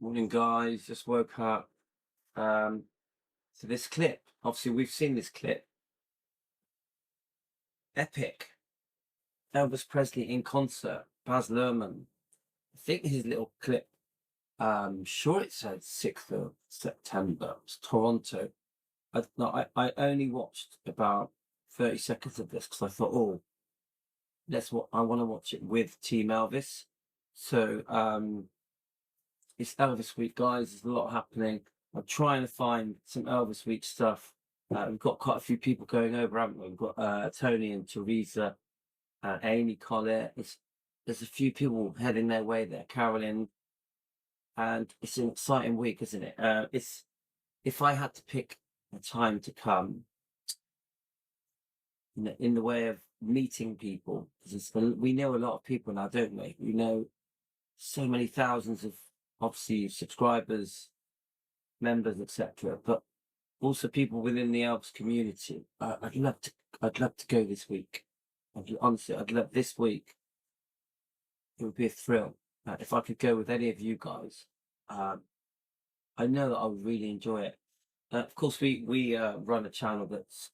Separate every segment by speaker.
Speaker 1: Morning, guys. Just woke up. Um, so this clip, obviously, we've seen this clip. Epic. Elvis Presley in concert. Baz Luhrmann. I think his little clip. Sure, it said 6th of September. It's Toronto. I only watched about 30 seconds of this because I thought, oh, I want to watch it with Team Elvis. So it's Elvis week, guys. There's a lot happening. I'm trying to find some Elvis week stuff. We've got quite a few people going over, haven't we? We've got Tony and Teresa, Amy Collett. There's a few people heading their way there, Carolyn, and it's an exciting week, isn't it? It's if I had to pick a time to come in the way of meeting people, because we know a lot of people now, don't we? We know so many thousands of obviously subscribers, members, etc. But also people within the Alps community. I'd love to go this week. Honestly, I'd love this week. It would be a thrill if I could go with any of you guys. I know that I would really enjoy it. Of course, we run a channel that's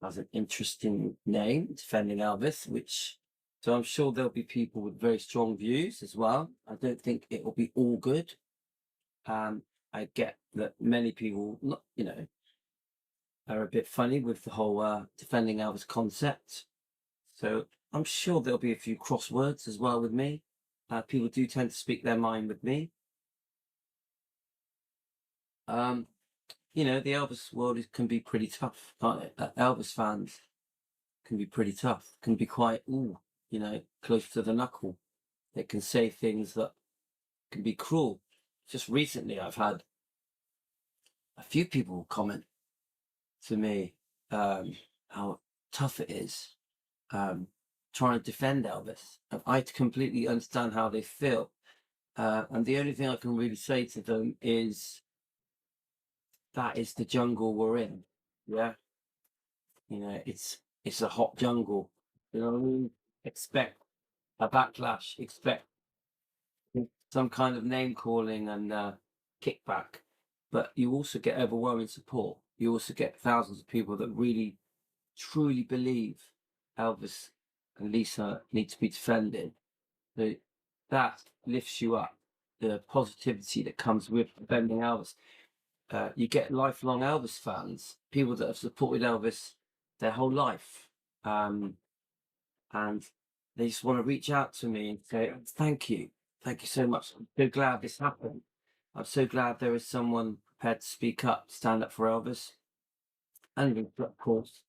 Speaker 1: has an interesting name, Defending Elvis, so I'm sure there'll be people with very strong views as well. I don't think it will be all good. I get that many people, not are a bit funny with the whole Defending Elvis concept. So I'm sure there'll be a few crosswords as well with me. People do tend to speak their mind with me. The Elvis world can be pretty tough, can't it? Elvis fans can be pretty tough, can be quite, close to the knuckle. They can say things that can be cruel. Just recently, I've had a few people comment to me how tough it is trying to defend Elvis. And I completely understand how they feel. And the only thing I can really say to them is that is the jungle we're in. Yeah. It's a hot jungle. You know what I mean? Expect a backlash, expect some kind of name calling and kickback. But you also get overwhelming support. You also get thousands of people that really, truly believe Elvis and Lisa need to be defended. So that lifts you up. The positivity that comes with defending Elvis. You get lifelong Elvis fans, people that have supported Elvis their whole life. And they just want to reach out to me and say, thank you so much. I'm so glad this happened. I'm so glad there is someone prepared to speak up, stand up for Elvis. And of course,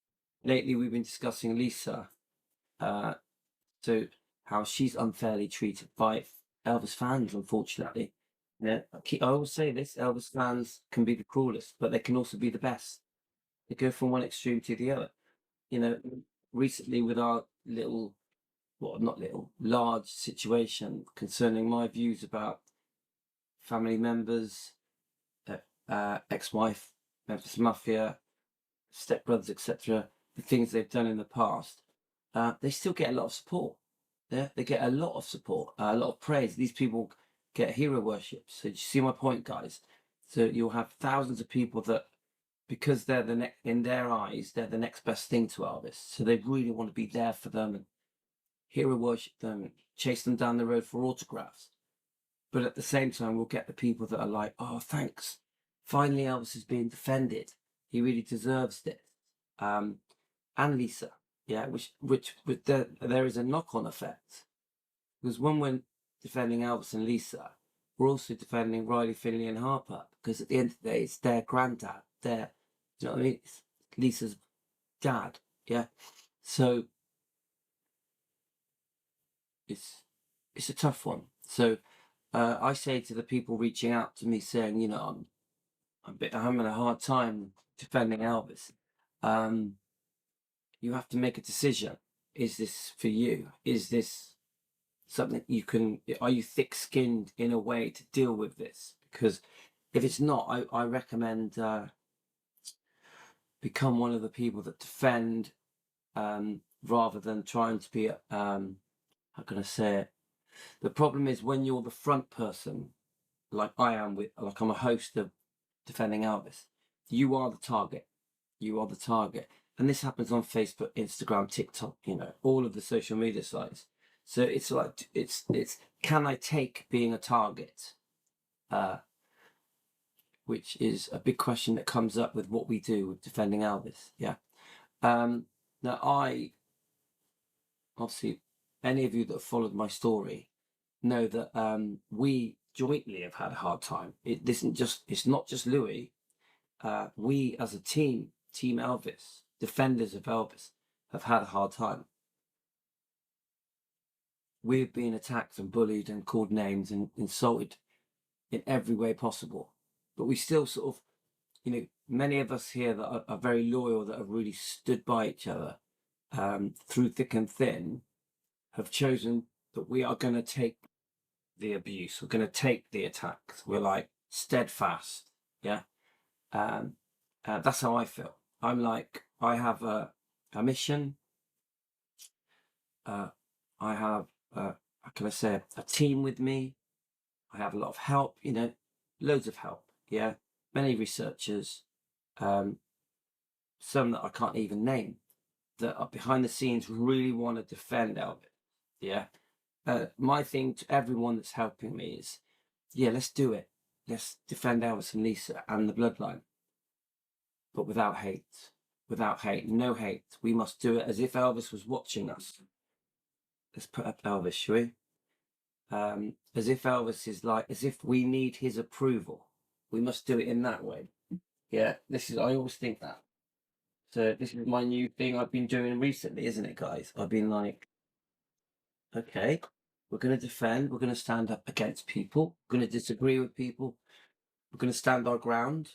Speaker 1: lately we've been discussing Lisa, so how she's unfairly treated by Elvis fans, unfortunately. Yeah, I always say this: Elvis fans can be the cruelest, but they can also be the best. They go from one extreme to the other. Recently with our large situation concerning my views about family members, ex-wife, Memphis Mafia, stepbrothers, etc., the things they've done in the past, they still get a lot of support. Yeah, they get a lot of support, a lot of praise. These people get hero worship. So do you see my point, guys? So you'll have thousands of people that, because they're in their eyes, they're the next best thing to Elvis. So they really want to be there for them and hero worship them, and chase them down the road for autographs. But at the same time, we'll get the people that are like, oh, thanks. Finally, Elvis is being defended. He really deserves this. And Lisa, yeah, which there is a knock-on effect. Because when we're defending Elvis and Lisa, we're also defending Riley, Finley and Harper. Because at the end of the day, it's their granddad. Do you know what I mean? It's Lisa's dad, yeah? So it's a tough one. So I say to the people reaching out to me saying, I'm having a hard time defending Elvis. You have to make a decision. Is this for you? Is this something are you thick-skinned in a way to deal with this? Because if it's not, I recommend become one of the people that defend rather than trying to be, how can I say it? The problem is when you're the front person like I am like I'm a host of Defending Elvis. You are the target. You are the target. And this happens on Facebook, Instagram, TikTok, all of the social media sites. So it's like, it's can I take being a target? Which is a big question that comes up with what we do with Defending Elvis. Yeah. Now, obviously, any of you that have followed my story know that we jointly have had a hard time. It's not just Louis. We as a team, Team Elvis, defenders of Elvis, have had a hard time. We've been attacked and bullied and called names and insulted in every way possible. But we still sort of, many of us here that are very loyal, that have really stood by each other through thick and thin, have chosen that we are going to take the abuse. We're going to take the attacks. We're like steadfast. Yeah. That's how I feel. I'm like, I have a mission. I have, how can I say, a team with me. I have a lot of help, loads of help. Yeah. Many researchers, some that I can't even name, that are behind the scenes really want to defend Elvis. Yeah. My thing to everyone that's helping me is, yeah, let's do it. Let's defend Elvis and Lisa and the bloodline. But without hate. Without hate. No hate. We must do it as if Elvis was watching us. Let's put up Elvis, shall we? As if Elvis is as if we need his approval. We must do it in that way. Yeah, I always think that. So this is my new thing I've been doing recently, isn't it, guys? I've been like, okay, we're going to defend, we're going to stand up against people, we're going to disagree with people, we're going to stand our ground,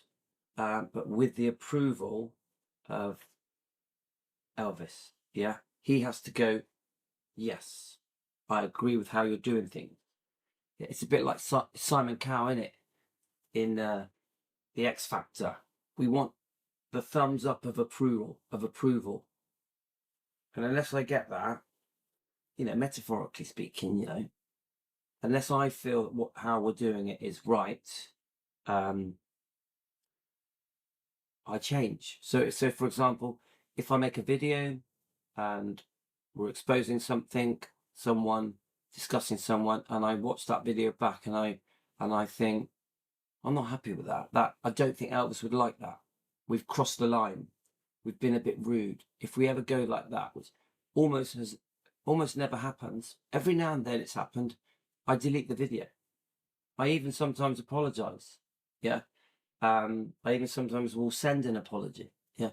Speaker 1: but with the approval of Elvis. Yeah, he has to go, yes, I agree with how you're doing things. Yeah, it's a bit like Simon Cowell, isn't it? In the X Factor. We want the thumbs up of approval. And unless I get that, metaphorically speaking, unless I feel how we're doing it is right, I change. So for example, if I make a video and we're exposing someone, discussing someone, and I watch that video back and I think, I'm not happy with that. I don't think Elvis would like that. We've crossed the line. We've been a bit rude. If we ever go like that, which almost never happens, every now and then it's happened, I delete the video. I even sometimes apologize. Yeah. I even sometimes will send an apology. Yeah.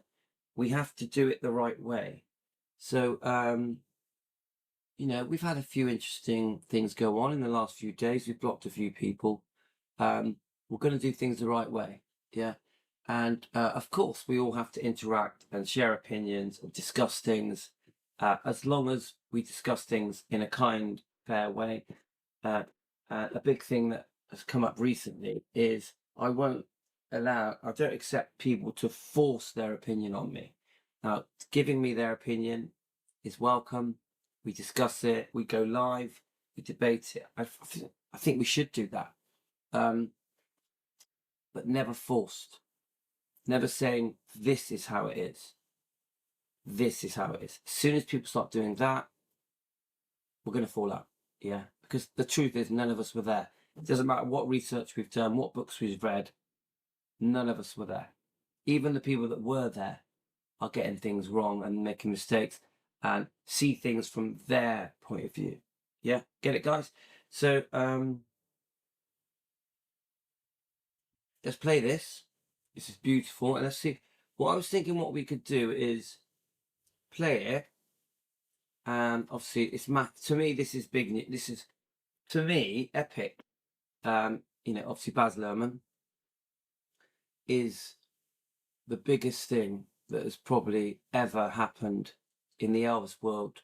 Speaker 1: We have to do it the right way. So, we've had a few interesting things go on in the last few days. We've blocked a few people. We're going to do things the right way. Yeah. And of course, we all have to interact and share opinions and discuss things, as long as we discuss things in a kind, fair way. A big thing that has come up recently is I don't accept people to force their opinion on me. Now, giving me their opinion is welcome. We discuss it, we go live, we debate it. I think we should do that. But never forced. Never saying, this is how it is. This is how it is. As soon as people start doing that, we're going to fall out. Yeah. Because the truth is, none of us were there. It doesn't matter what research we've done, what books we've read, none of us were there. Even the people that were there are getting things wrong and making mistakes and see things from their point of view. Yeah. Get it, guys? So, let's play this. This is beautiful. And let's see. What I was thinking what we could do is play it. And obviously, it's math. To me, this is big. This is, to me, epic. Obviously, Baz Luhrmann is the biggest thing that has probably ever happened in the Elvis world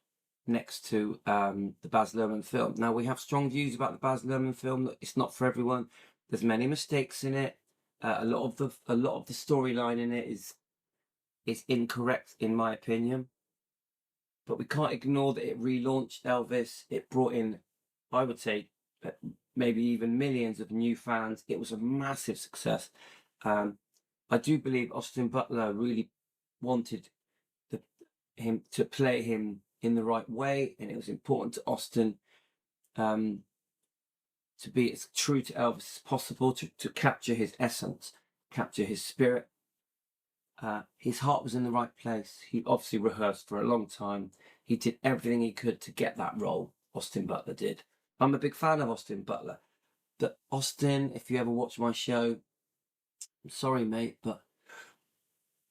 Speaker 1: next to the Baz Luhrmann film. Now, we have strong views about the Baz Luhrmann film. That it's not for everyone. There's many mistakes in it. A lot of the storyline in it is incorrect, in my opinion. But we can't ignore that it relaunched Elvis. It brought in, I would say, maybe even millions of new fans. It was a massive success. I do believe Austin Butler really wanted him to play him in the right way, and it was important to Austin to be as true to Elvis as possible, to capture his essence, capture his spirit. His heart was in the right place. He obviously rehearsed for a long time. He did everything he could to get that role. Austin Butler did. I'm a big fan of Austin Butler. But Austin, if you ever watch my show, I'm sorry, mate, but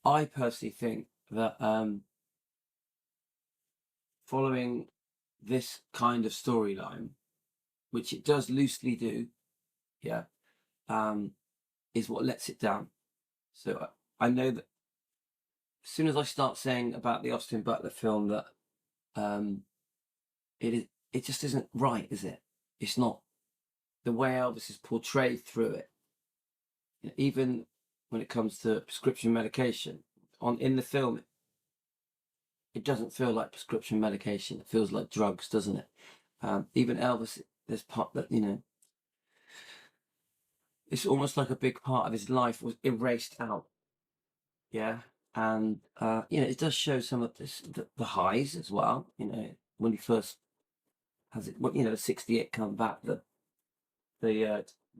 Speaker 1: I personally think that following this kind of storyline, which it does loosely do, yeah, is what lets it down. So I know that as soon as I start saying about the Austin Butler film that it just isn't right, is it? It's not the way Elvis is portrayed through it. Even when it comes to prescription medication, in the film, it doesn't feel like prescription medication. It feels like drugs, doesn't it? Even Elvis, there's part that, it's almost like a big part of his life was erased out. Yeah. And, it does show some of this, the highs as well. When he first has it, 68 come back, the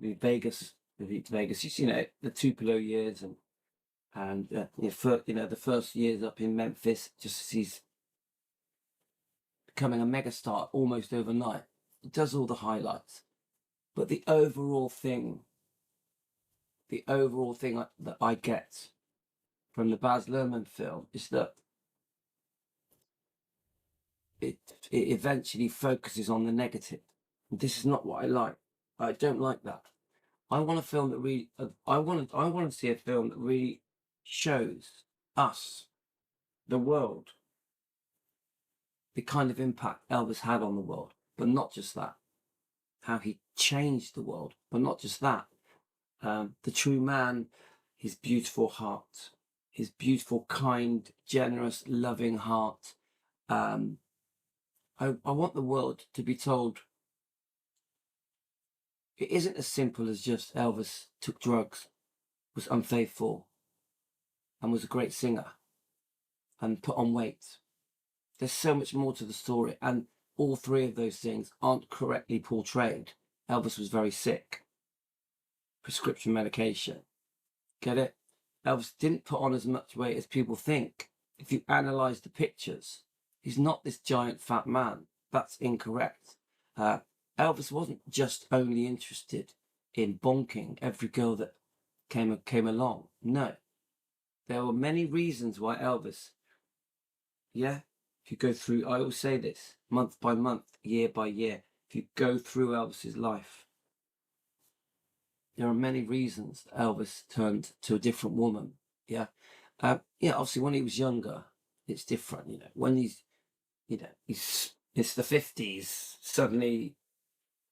Speaker 1: Vegas, the Tupelo years and the first years up in Memphis, just as he's becoming a megastar almost overnight. It does all the highlights, but the overall thing that I get from the Baz Luhrmann film is that it eventually focuses on the negative. This is not what I like. I don't like that. I want a film that really. I want to see a film that really shows us, the world, the kind of impact Elvis had on the world, but not just that. How he changed the world, but not just that. The true man, his beautiful heart, his beautiful, kind, generous, loving heart. I want the world to be told it isn't as simple as just Elvis took drugs, was unfaithful, and was a great singer, and put on weight. There's so much more to the story, and all three of those things aren't correctly portrayed. Elvis was very sick. Prescription medication. Get it? Elvis didn't put on as much weight as people think. If you analyse the pictures, he's not this giant fat man. That's incorrect. Elvis wasn't just only interested in bonking every girl that came along. No. There were many reasons why Elvis, if you go through, I always say this, month by month, year by year, if you go through Elvis's life, there are many reasons that Elvis turned to a different woman. Yeah. Obviously when he was younger, it's different, when it's the 50s, suddenly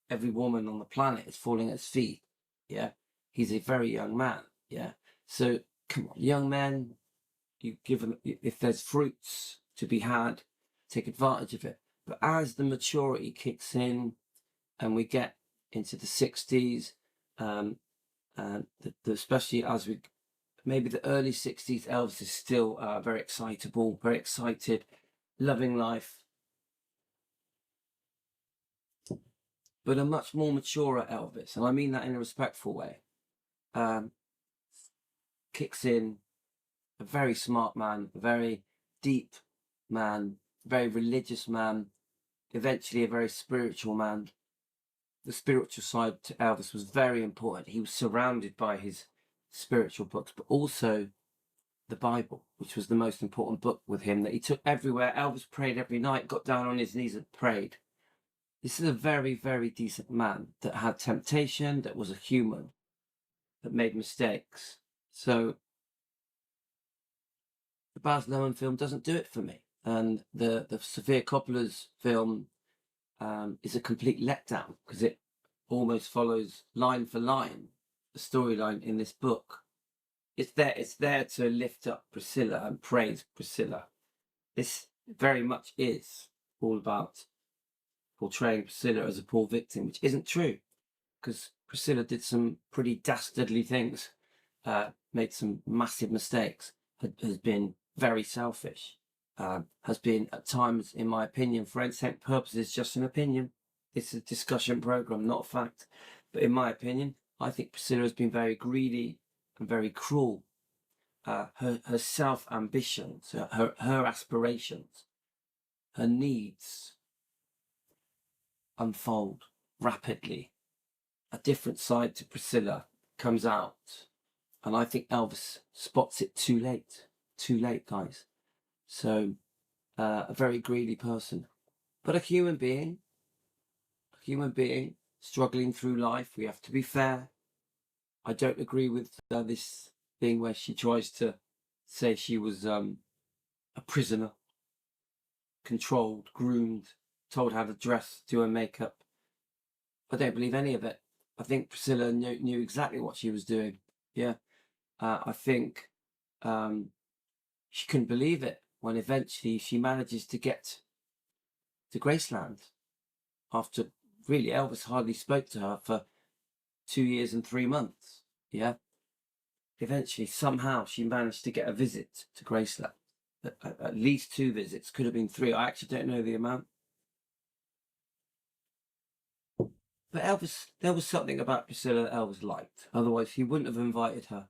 Speaker 1: every woman on the planet is falling at his feet. Yeah. He's a very young man. Yeah. So come on, young men, you give them, if there's fruits to be had, take advantage of it. But as the maturity kicks in and we get into the 60s, especially as maybe the early 60s, Elvis is still very excitable, very excited, loving life. But a much more mature Elvis, and I mean that in a respectful way, kicks in, a very smart man, a very deep man, very religious man, eventually a very spiritual man. The spiritual side to Elvis was very important. He was surrounded by his spiritual books, but also the Bible, which was the most important book with him that he took everywhere. Elvis prayed every night, got down on his knees and prayed. This is a very, very decent man that had temptation, that was a human, that made mistakes. So the Baz Luhrmann film doesn't do it for me. And the Sofia Coppola's film is a complete letdown because it almost follows line for line the storyline in this book. It's there to lift up Priscilla and praise Priscilla. This very much is all about portraying Priscilla as a poor victim, which isn't true. because Priscilla did some pretty dastardly things, made some massive mistakes, has been very selfish, has been at times, in my opinion, for entertainment purposes, just an opinion. It's a discussion program, not a fact. But in my opinion, I think Priscilla has been very greedy and very cruel. Her self-ambitions, her aspirations, her needs unfold rapidly. A different side to Priscilla comes out, and I think Elvis spots it too late. Too late, guys. So, a very greedy person, but a human being struggling through life. We have to be fair. I don't agree with this thing where she tries to say she was a prisoner, controlled, groomed, told how to dress, do her makeup. I don't believe any of it. I think Priscilla knew exactly what she was doing. Yeah. I think she couldn't believe it when eventually she manages to get to Graceland after really Elvis hardly spoke to her for 2 years and 3 months. Yeah. Eventually, somehow, she managed to get a visit to Graceland. At least 2 visits, could have been 3. I actually don't know the amount. But Elvis, there was something about Priscilla that Elvis liked. Otherwise, he wouldn't have invited her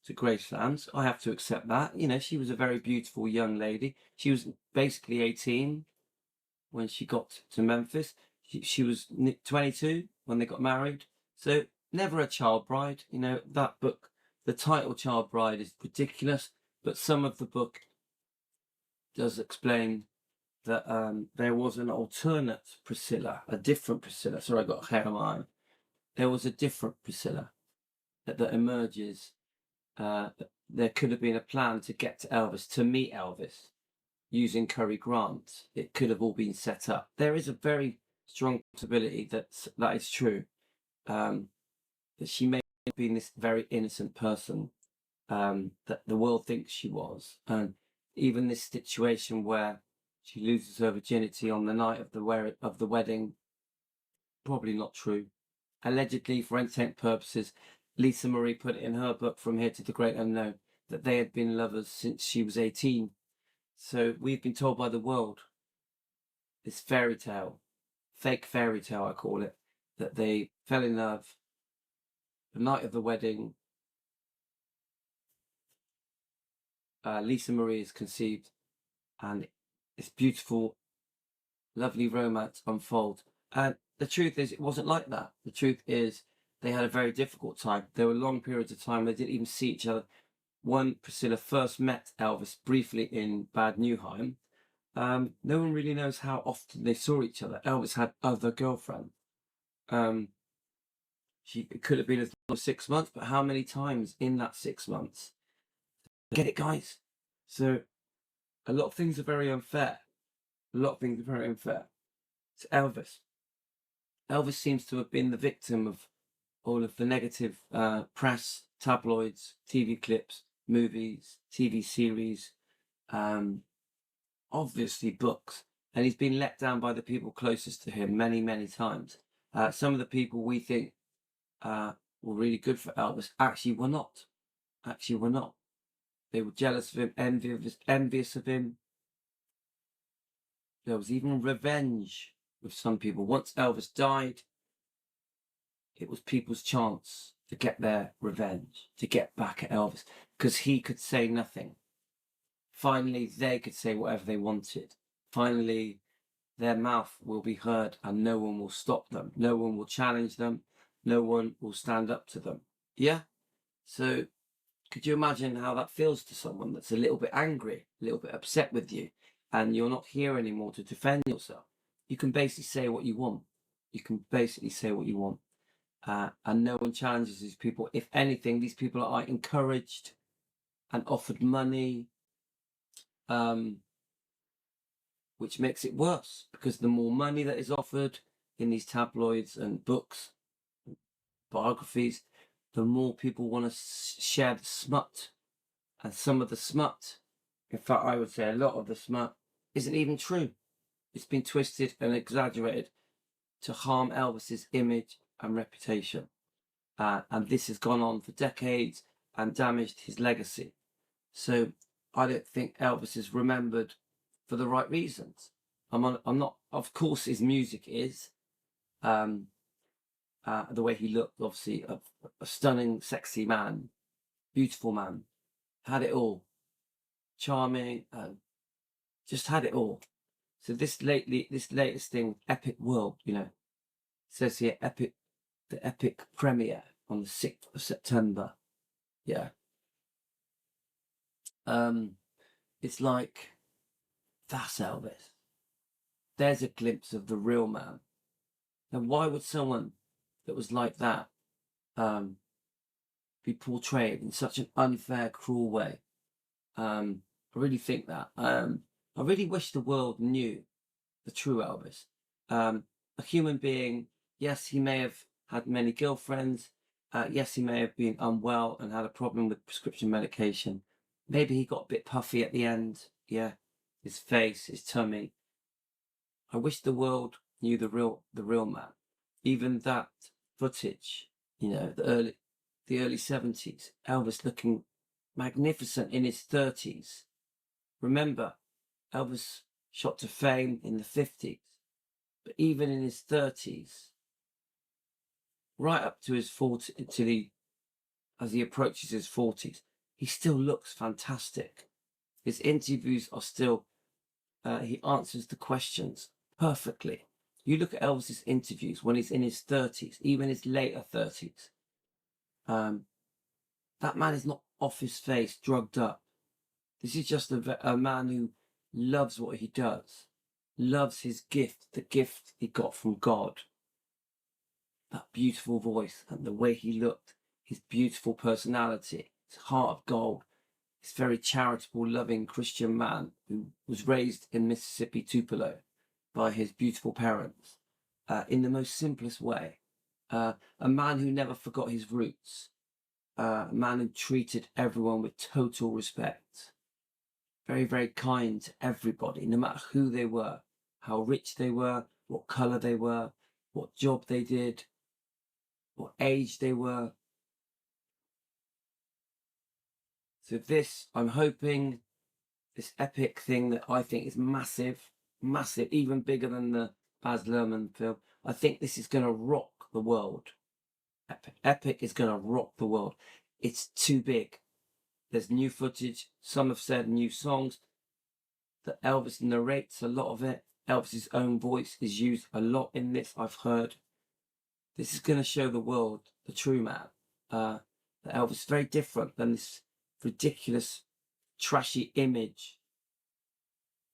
Speaker 1: to Graceland. I have to accept that. You know, she was a very beautiful young lady. She was basically 18 when she got to Memphis. She was 22 when they got married. So never a child bride. You know, that book, the title Child Bride, is ridiculous. But some of the book does explain that there was an alternate Priscilla, a different Priscilla. Sorry, I got hair on my eye. There was a different Priscilla that emerges. There could have been a plan to get to Elvis, to meet Elvis, using Cary Grant. It could have all been set up. There is a very strong possibility that is true. That she may have been this very innocent person that the world thinks she was. And even this situation where she loses her virginity on the night of the wedding, probably not true. Allegedly, for entertainment purposes, Lisa Marie put it in her book, From Here to the Great Unknown, that they had been lovers since she was 18. So we've been told by the world, this fairy tale, fake fairy tale I call it, that they fell in love the night of the wedding. Lisa Marie is conceived, and this beautiful, lovely romance unfolds. And the truth is, it wasn't like that. The truth is, they had a very difficult time. There were long periods of time they didn't even see each other. When Priscilla first met Elvis briefly in Bad Nauheim, no one really knows how often they saw each other. Elvis had other girlfriends. It could have been as long as 6 months, but how many times in that 6 months? Get it, guys? So a lot of things are very unfair. A lot of things are very unfair. It's Elvis. Elvis seems to have been the victim of all of the negative press, tabloids, TV clips, movies, TV series, obviously books. And he's been let down by the people closest to him many, many times. Some of the people we think were really good for Elvis actually were not. Actually were not. They were jealous of him, envious of him. There was even revenge with some people. Once Elvis died, it was people's chance to get their revenge, to get back at Elvis, because he could say nothing. Finally, they could say whatever they wanted. Finally, their mouth will be heard and no one will stop them. No one will challenge them. No one will stand up to them. Yeah? So could you imagine how that feels to someone that's a little bit angry, a little bit upset with you, and you're not here anymore to defend yourself? You can basically say what you want. You can basically say what you want. And no one challenges these people. If anything, these people are encouraged and offered money, which makes it worse, because the more money that is offered in these tabloids and books, biographies, the more people want to share the smut. And some of the smut, in fact, I would say a lot of the smut, isn't even true. It's been twisted and exaggerated to harm Elvis's image, and reputation. And this has gone on for decades and damaged his legacy. So I don't think Elvis is remembered for the right reasons. I'm not, of course, his music is, the way he looked, obviously, a stunning, sexy man, beautiful man, had it all, charming, just had it all. So this latest thing, Epic World, says here, the epic premiere on the 6th of September. Yeah. It's like, that's Elvis. There's a glimpse of the real man. Now, why would someone that was like that be portrayed in such an unfair, cruel way? I really think that. I really wish the world knew the true Elvis. A human being, yes, he may have had many girlfriends. Yes, he may have been unwell and had a problem with prescription medication. Maybe he got a bit puffy at the end. Yeah, his face, his tummy. I wish the world knew the real man. Even that footage, the early 70s, Elvis looking magnificent in his 30s. Remember, Elvis shot to fame in the 50s, but even in his 30s, right up to his 40s, as he approaches his 40s, he still looks fantastic. His interviews are still, he answers the questions perfectly. You look at Elvis's interviews when he's in his 30s, even his later 30s. That man is not off his face, drugged up. This is just a man who loves what he does, loves his gift, the gift he got from God. That beautiful voice and the way he looked, his beautiful personality, his heart of gold, this very charitable, loving Christian man who was raised in Mississippi, Tupelo, by his beautiful parents, in the most simplest way. A man who never forgot his roots. A man who treated everyone with total respect. Very, very kind to everybody, no matter who they were, how rich they were, what colour they were, what job they did, what age they were. So this, I'm hoping, this epic thing that I think is massive, even bigger than the Baz Luhrmann film. I think this is going to rock the world. Epic is going to rock the world. It's too big. There's new footage. Some have said new songs. That Elvis narrates a lot of it. Elvis's own voice is used a lot in this, I've heard. This is going to show the world the true man. That Elvis is very different than this ridiculous, trashy image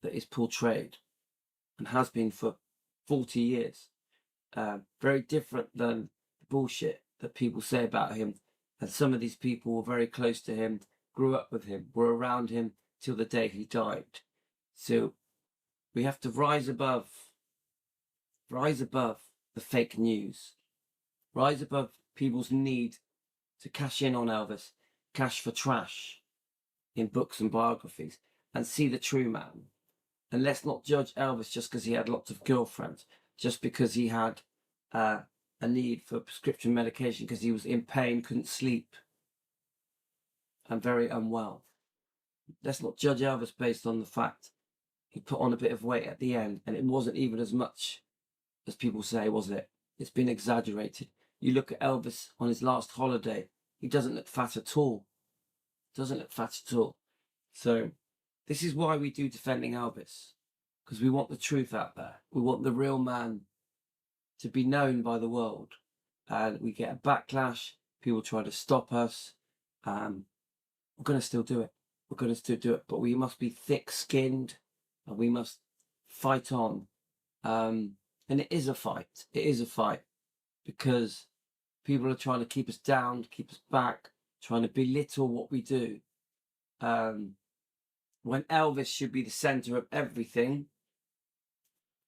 Speaker 1: that is portrayed and has been for 40 years. Very different than the bullshit that people say about him. And some of these people were very close to him, grew up with him, were around him till the day he died. So we have to rise above the fake news, rise above people's need to cash in on Elvis, cash for trash in books and biographies, and see the true man. And let's not judge Elvis just because he had lots of girlfriends, just because he had a need for prescription medication, because he was in pain, couldn't sleep, and very unwell. Let's not judge Elvis based on the fact he put on a bit of weight at the end, and it wasn't even as much as people say, was it? It's been exaggerated. You look at Elvis on his last holiday, he doesn't look fat at all. Doesn't look fat at all. So this is why we do Defending Elvis, because we want the truth out there. We want the real man to be known by the world. And we get a backlash. People try to stop us. We're going to still do it. We're going to still do it. But we must be thick-skinned and we must fight on. And it is a fight. It is a fight because people are trying to keep us down, keep us back, trying to belittle what we do. When Elvis should be the center of everything,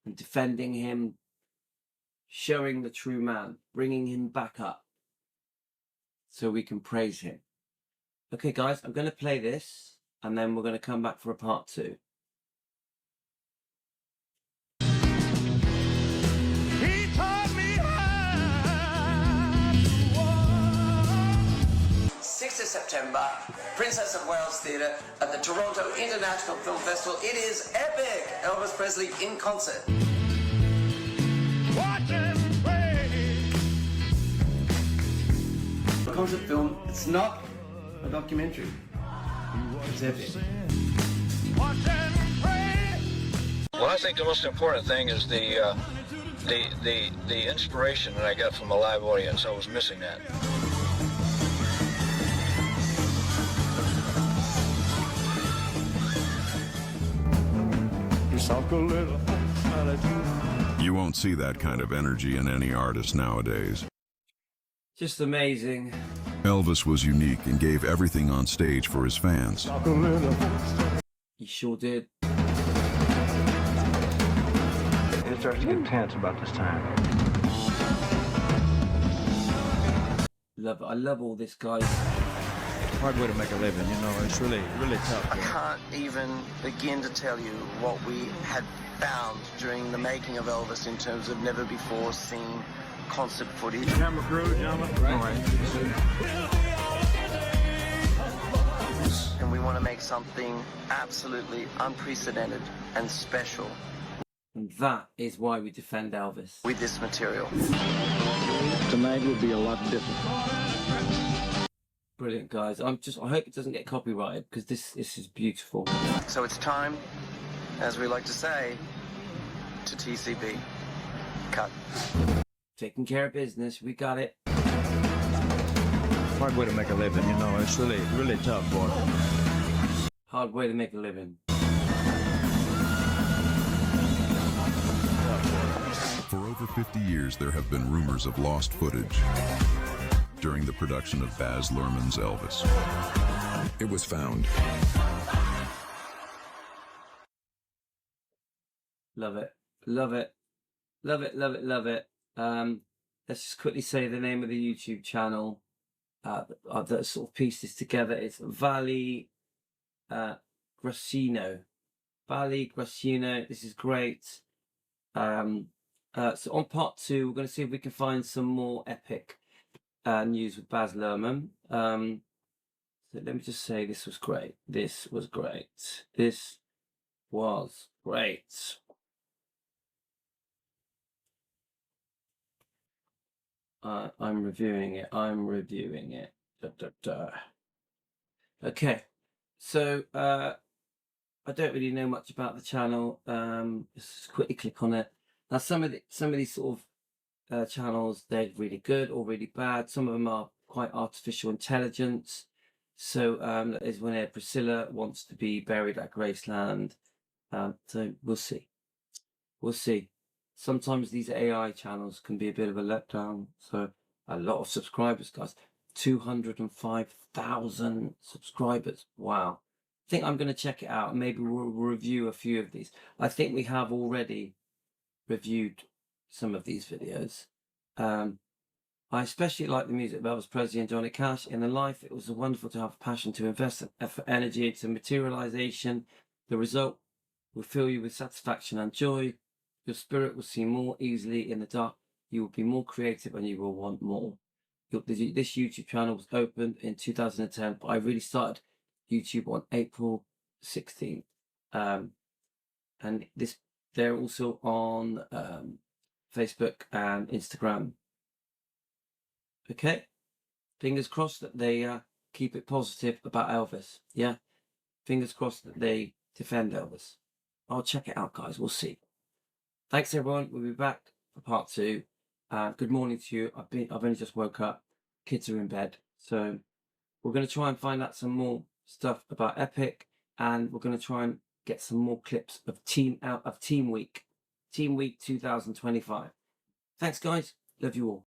Speaker 1: and defending him, showing the true man, bringing him back up so we can praise him. Okay, guys, I'm going to play this and then we're going to come back for a part 2.
Speaker 2: He taught me how 6th of September, Princess of Wales Theatre at the Toronto International Film Festival. It is epic! Elvis Presley in concert.
Speaker 3: Watch and pray.
Speaker 2: A concert film, it's not a documentary. It's epic.
Speaker 3: Watch and pray.
Speaker 4: Well, I think the most important thing is the inspiration that I got from a live audience. I was missing that.
Speaker 5: You won't see that kind of energy in any artist nowadays.
Speaker 1: Just amazing.
Speaker 5: Elvis was unique and gave everything on stage for his fans.
Speaker 1: He sure did.
Speaker 6: It starts to get tense about this time.
Speaker 1: Love it. I love all this, guys.
Speaker 6: Hard way to make a living, you know. It's really tough.
Speaker 2: I can't even begin to tell you what we had found during the making of Elvis in terms of never before seen concert footage.
Speaker 6: Camera crew, gentlemen. All right.
Speaker 2: And we want to make something absolutely unprecedented and special
Speaker 1: And that is why we defend Elvis.
Speaker 2: with this material.
Speaker 6: Tonight will be a lot different.
Speaker 1: Brilliant, guys. I hope it doesn't get copyrighted because this is beautiful.
Speaker 2: So it's time, as we like to say, to TCB. Cut.
Speaker 1: Taking care of business. We got it.
Speaker 6: Hard way to make a living, you know. It's really tough, boy.
Speaker 1: Hard way to make a living.
Speaker 5: For over 50 years, there have been rumors of lost footage during the production of Baz Luhrmann's Elvis. It was found.
Speaker 1: Love it. Love it. Love it, love it, love it. Let's just quickly say the name of the YouTube channel that sort of pieced this together. It's Valley Gracino. Valley Gracino. This is great. So on part 2, we're going to see if we can find some more epic news with Baz Luhrmann. So let me just say this was great. This was great. This was great. I'm reviewing it. I'm reviewing it. Da, da, da. Okay. So I don't really know much about the channel. Just quickly click on it. Now some of these sort of channels, they're really good or really bad. Some of them are quite artificial intelligence. So that is when Priscilla wants to be buried at Graceland. So we'll see. We'll see. Sometimes these AI channels can be a bit of a letdown. So a lot of subscribers, guys. 205,000 subscribers. Wow. I think I'm going to check it out. Maybe we'll review a few of these. I think we have already reviewed some of these videos. I especially like the music of Elvis Presley and Johnny Cash. In the life, it was wonderful to have a passion to invest effort, energy into materialization. The result will fill you with satisfaction and joy. Your spirit will see more easily in the dark. You will be more creative and you will want more. This YouTube channel was opened in 2010, but I really started YouTube on April 16th. And they're also on Facebook and Instagram. Okay? Fingers crossed that they keep it positive about Elvis. Yeah? Fingers crossed that they defend Elvis. I'll check it out, guys. We'll see. Thanks, everyone. We'll be back for part 2. Good morning to you. I've only just woke up. Kids are in bed. So we're going to try and find out some more stuff about Epic. And we're going to try and get some more clips of Team Week. Team Week 2025. Thanks, guys. Love you all.